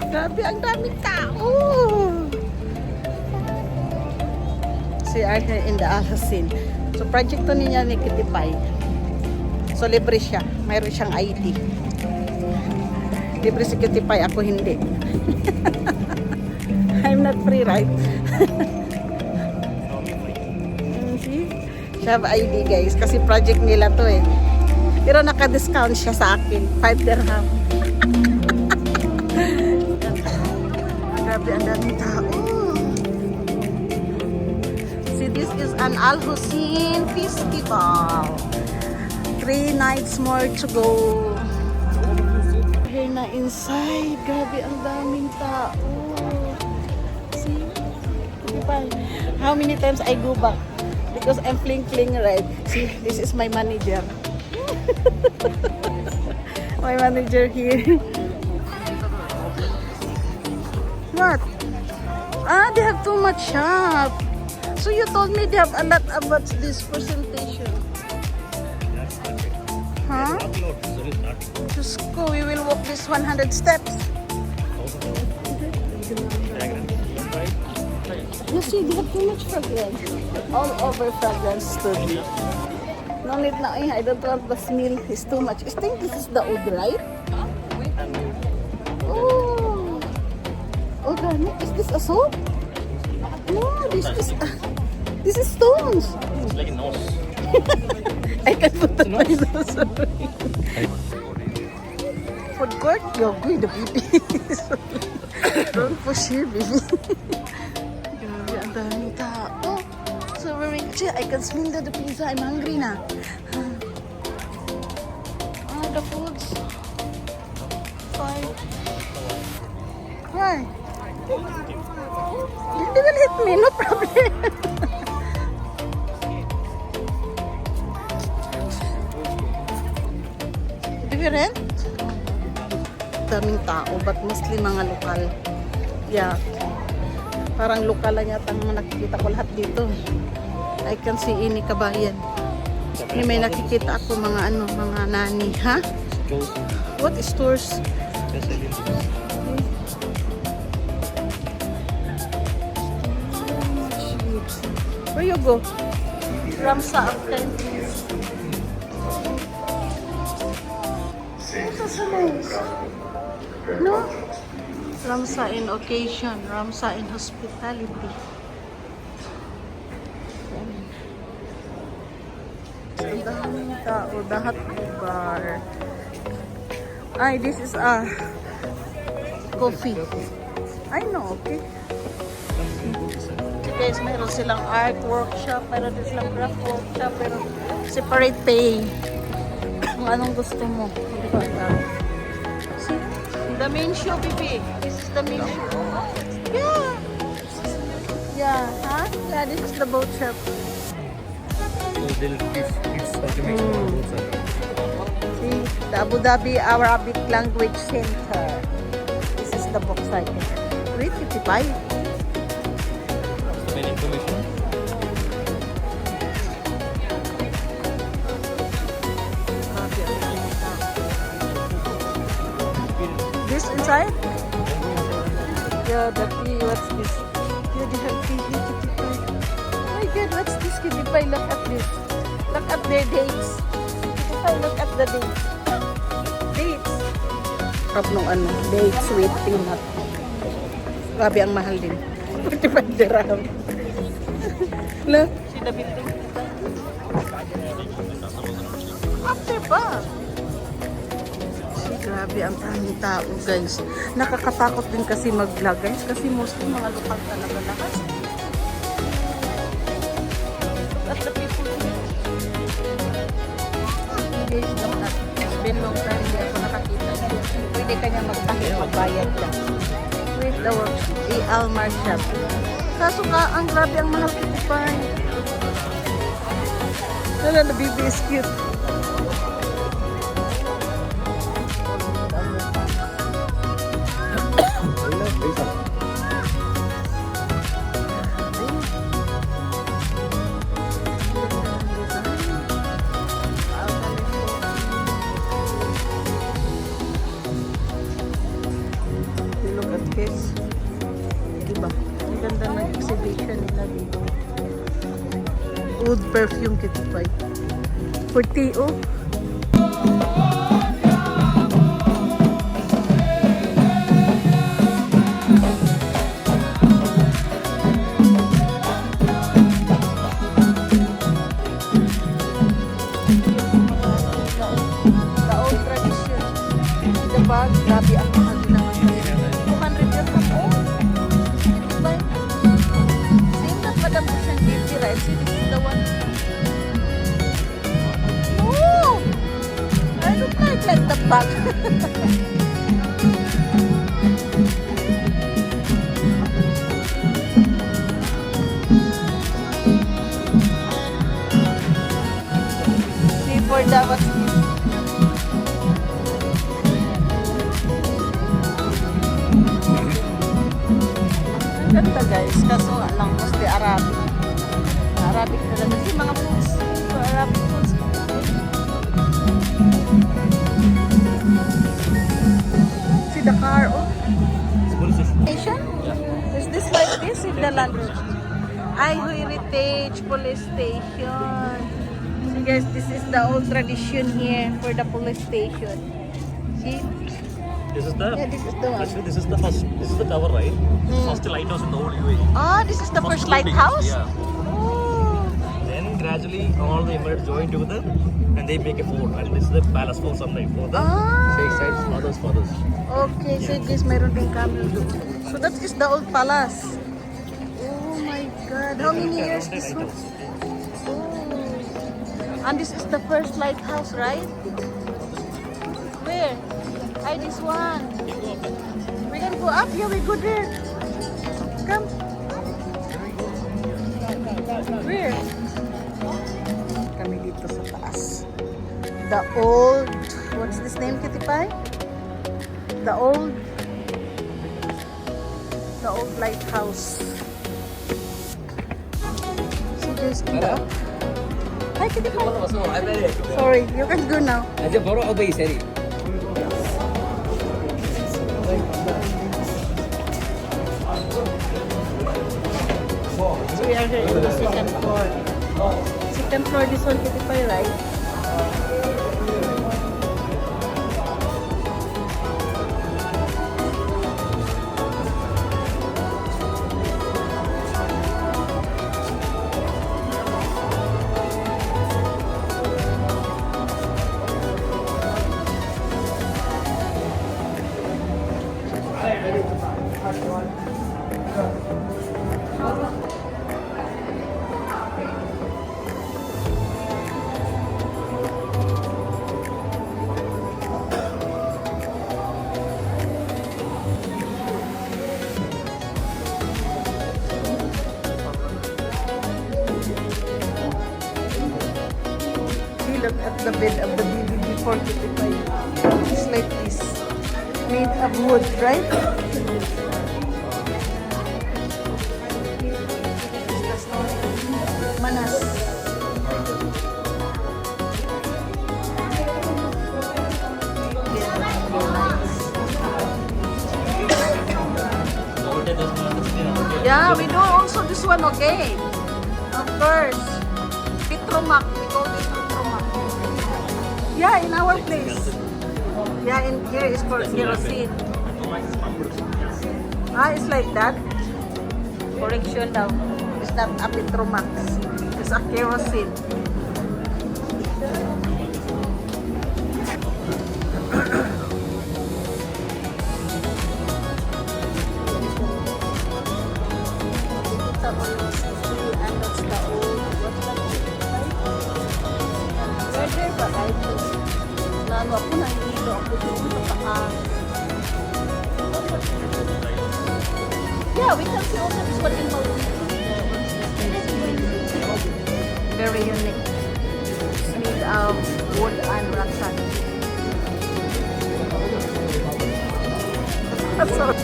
Grabe, ang daming tao. Si Arthur in the Alhacin. So, project to niya ni Kitty Pie. So, libre siya. Mayroon siyang ID. Libre si Kitty Pie, ako hindi. I'm not free, right? See? Siya have ID, guys. Kasi project nila to eh. Pero naka-discount siya sa akin. 5 dirham. Grabe, ang daming tao. See, this is an Al-Hussein Festival. 3 nights more to go. Here na inside. Grabe, ang daming tao. See? How many times I go back? Because I'm fling-fling, right? See, this is my manager. My manager here. What? Ah, they have too much shop. So you told me they have a lot about this presentation. Huh? Just go. We will walk this 100 steps. You see, they have too much fragrance. All over fragrance studio. No need na. I don't want the smell. It's too much. I think this is the oud, right? Oh. Organic? Is this a soap? No, this is stones. It's like a nose. I can put that my nose. Food court? Yo, good, the baby. Don't push here, baby. Grabe, ang daming tao. So very chill. I can smell the pizza. I'm hungry na. Ah, the foods. Fine. Why? They will hit me, no problem. Do we rent? Daming tao, but mostly mga lokal. Yeah. Parang lokal lang yata ang nakikita ko lahat dito. I can see ini kabayan. May nakikita ako mga mga nani, ha? What is stores? Where you go? Ramsa after. No? Ramsa in occasion, Ramsa in hospitality. Ang daming tao, lahat bar. Ay, this is a coffee. I know, okay. Guys, mayroon silang art workshop, mayroon din silang craft workshop, pero separate pay. Kung anong gusto mo. See? The main show, baby. This is the main show. Yeah. Yeah, huh? Yeah, this is the boat shop. So they'll teach how to make boats. See? The Abu Dhabi Arabic Language Center. This is the book site. Read it, buy it. Main information. This inside? Yeah, the tea. What's this? Yeah, they have tea. Kitty pie. Oh my God, what's this kitty pie? Look at this. Look at their dates. Kitty pie, look at the dates. Dates. Sarap nung dates with peanut. Grabe, ang mahal din. 45 dirham. Look. See the building? After ba? Grabe, ang daming tao, guys. Nakakatakot din kasi mag-vlog, guys. Kasi mostly mga lokal talaga lahat. At the people here. Guys, it's been long time hindi ako nakakita. Pwede kanya magbayad ka. With the Almar shop. Kaso ka, ang grabe ang mahal Kitty Pie. Wala, the baby is cute. Diba? Ang ganda ng exhibition nila dito. Oud perfume Kitty Pie. 40 oh. The old tradition. Diba? Grabe ang mahal naman. 200 dirham oh. Kitty Pie. Same that Madam Kushan Beauty, right? See, this is the one. No! I don't like the back. See, for that was ang ganda guys, kaso nga lang mostly Arabic. Arabic talaga. Kasi mga foods, Arabic foods. See the car, oh. Station? Is this like this in the land? Ay, Heritage Police Station. So guys, this is the old tradition here for the police station. See? This is the. Yeah, this is the one. Actually, this is the first. This is the tower, right? First lighthouse in the whole UAE. Oh, this is the first building, lighthouse? Yeah. Oh. Then gradually all the Emirates join together and they make a fort. And this is the palace for some night for the Sheikh Said's fathers. Okay, so guys, mayroon din camel doon. So that is the old palace. Oh my God. How many years this was? Oh. And this is the first lighthouse, right? Where? Ay, this one. We can go up. Yeah, we go there. Come. Where? Kami dito sa taas. The old, what's this name, Kitty Pie? The old lighthouse. So there's the up. Hi, Kitty Pie. Sorry, you can go now. So we are here in the second floor. Second floor, this one, Kitty Pie, right? Look at the bed of the baby before Kitty Pie. It's like this. Made of wood, right? Manas. Yeah, we do also this one, okay? Of course. Petromac, we call this Petromac. Yeah, in our place. Yeah, in here is for kerosene. Ah, it's like that. Correction daw. It's not a Petromax. It's a kerosene. Lalo ako nahihilo ako dito sa taas. Yeah, we can see also this one in Maldives. Very unique. It's made of wood and rattan. Sorry.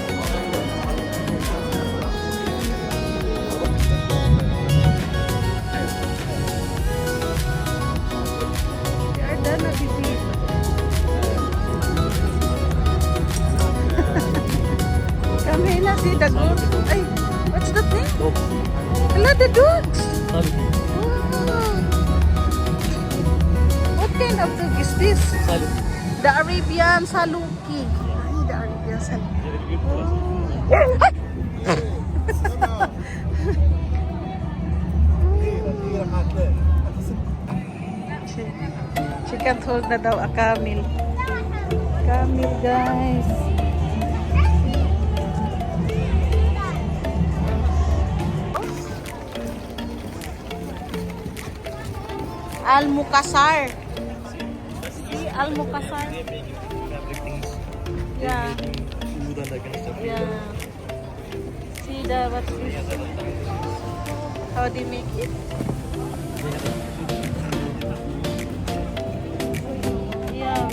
Amina, see the goat. Ay, what's the thing? Dogs. Ala, the dogs. Salut. Wow. What kind of dog is this? Salut. The Arabian Saluki. Ay, the Arabian Saluki. She can't hold na daw a camel. Camel, guys. Al-Mukassar. See, Al-Mukassar. They're making fabric things. Yeah. Food and that kind of stuff. Yeah. See the what's this? How they make it? Yeah.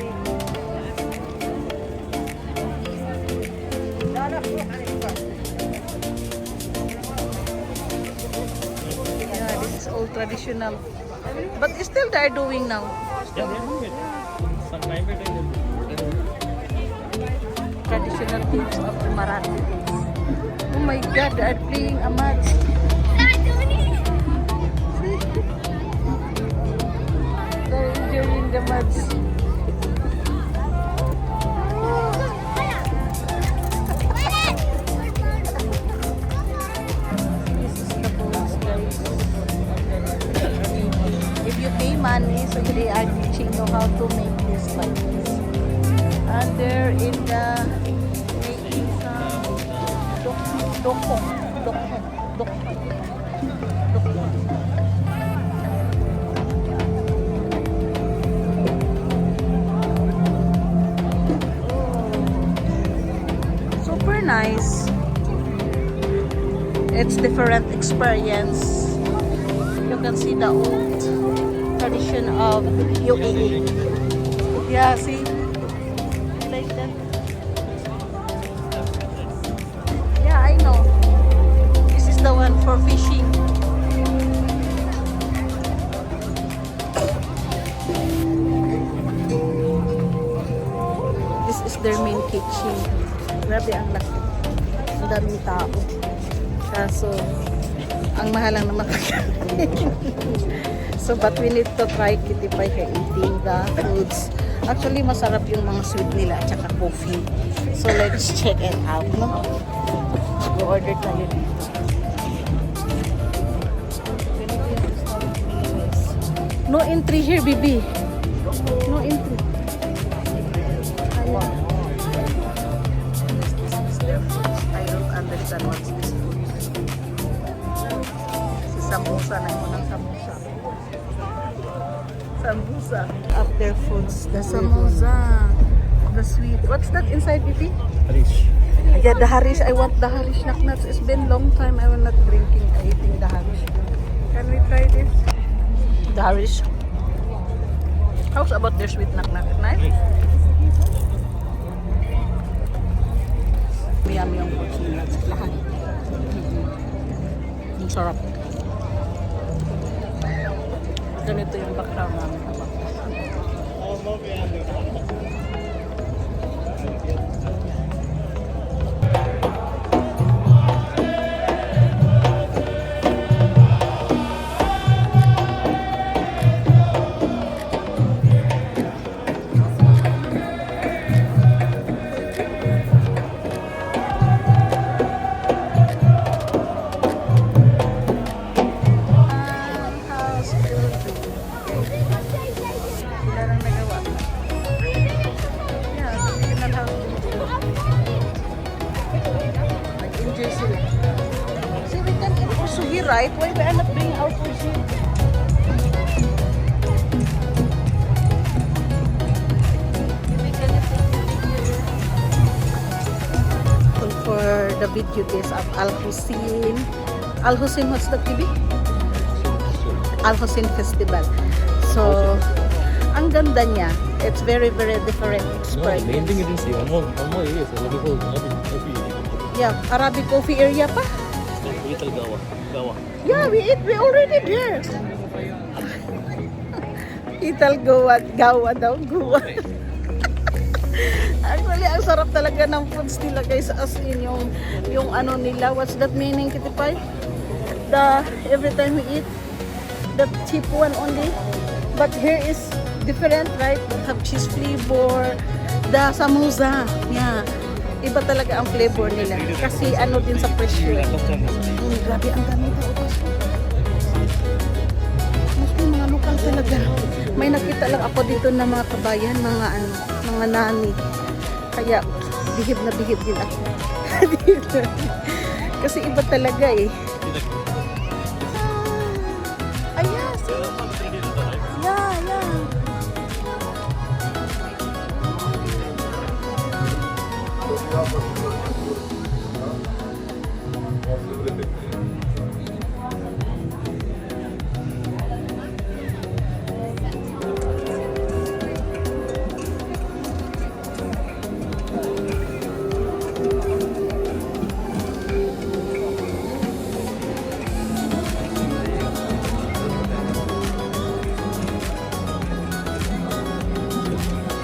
Yeah, this is all traditional. But still they're doing now. Yeah, they're doing it. Some time by time they'll do it. Traditional games of the Marathi. Oh my God, they are playing a match. They're enjoying the match. This is the boats, guys. If you pay money, so they are teaching you how to make this like this. And they're in the making some dokong. Super nice. It's different experience. You can see the old tradition of UAE. Yeah, see? Like that. Yeah, I know. This is the one for fishing. This is their main kitchen. Grabe ang laki. Ang daming tao. Kaso, ang mahal lang naman pagkain. So, but we need to try Kitty Pie here eating the foods. Actually, masarap yung mga sweet nila at saka coffee. So, let's check it out, no? Go-order tayo dito. No entry here, baby. No entry. Ayan. This is their foods. I don't understand what's this food. Si Sambusa na yun ng Sambusa. Sambusa. Up their foods. The samosa. The sweet. What's that inside, baby? Harish. Yeah, the harish. I want the harish naknats. It's been long time I was not eating the harish. Can we try this? The harish. How's about their sweet naknat? Nice? Yummy yung foods nila. Lahat. Ang sarap. Ganito yung background namin. Right? Why we are not bringing our food here? For the video guys of Al Hussein. Al Hussein, what's that, TV? Al Hussein Festival. So, ang ganda niya. It's very, very different experience. No, the main thing you didn't see. One more area. So what do you call Arabic coffee? Yeah, Arabic coffee area pa. Little Gawa. Yeah, we already there. Ital Gawa daw, Gawa. Actually, Actually, ang sarap talaga ng foods nila guys. As in, yung ano nila. What's that meaning, Kitty Pie? Every time we eat, the cheap one only. But here is different, right? We have cheese flavor. The samosa. Yeah. Iba talaga ang flavor nila. Kasi ano din sa presyo. Grabe, ang dami tao. Mostly mga lokal talaga. May nakita lang ako dito na mga kabayan, mga nani. Kaya bihib na bihib din ako. Kasi iba talaga eh. Ayan, see? Yeah, yeah.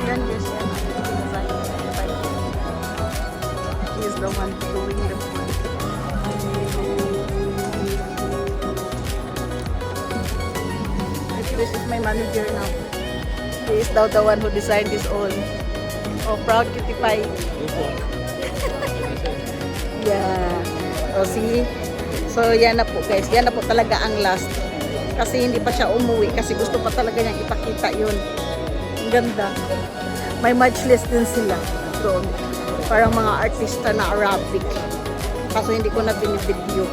Yan, yes, yan. He is the one doing the food. This is my manager now. He is now the one who designed this all. Oh, proud Kitty Pie. Yeah. Oh, see? So, yan na po guys. Yan na po talaga ang last. Kasi hindi pa siya umuwi. Kasi gusto pa talaga niyang ipakita yun. Ang ganda. May majlis din sila doon. Parang mga artista na Arabic. Kaso hindi ko na binibidyo.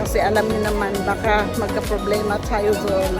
Kasi alam niyo naman, baka magka-problema tayo doon.